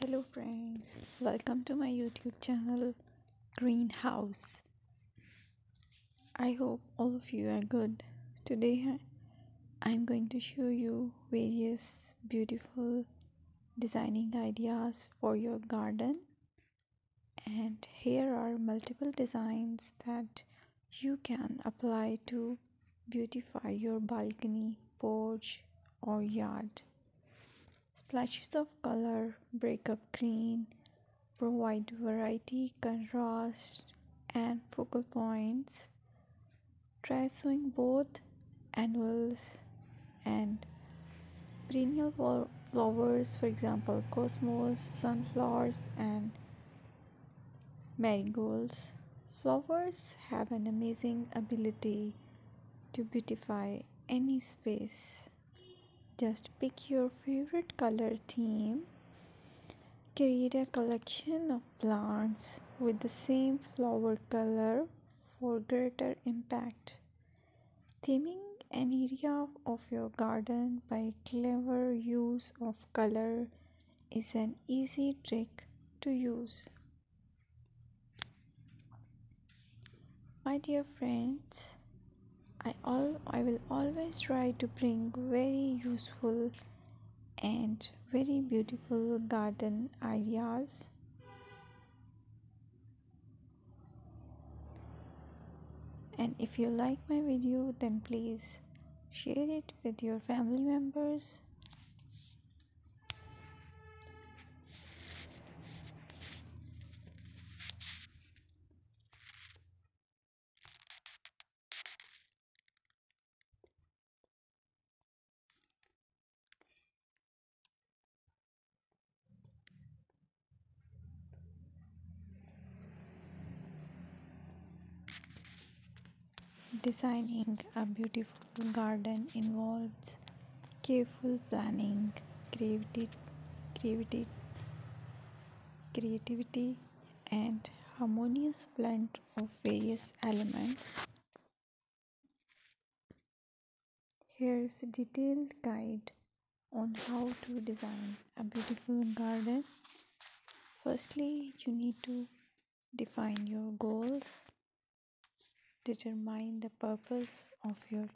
Hello friends, welcome to my YouTube channel Greenhouse. I hope all of you are good. Today I'm going to show you various beautiful designing ideas for your garden, and here are multiple designs that you can apply to beautify your balcony, porch or yard. Splashes of color break up green, provide variety, contrast, and focal points. Try sowing both annuals and perennial flowers, for example, cosmos, sunflowers, and marigolds. Flowers have an amazing ability to beautify any space. Just pick your favorite color theme. Create a collection of plants with the same flower color for greater impact. Theming an area of your garden by clever use of color is an easy trick to use. My dear friends, I will always try to bring very useful and very beautiful garden ideas. And if you like my video, then please share it with your family members. Designing a beautiful garden involves careful planning, creativity, creativity, creativity, and harmonious blend of various elements. Here's a detailed guide on how to design a beautiful garden. Firstly, you need to define your goals. Determine the purpose of your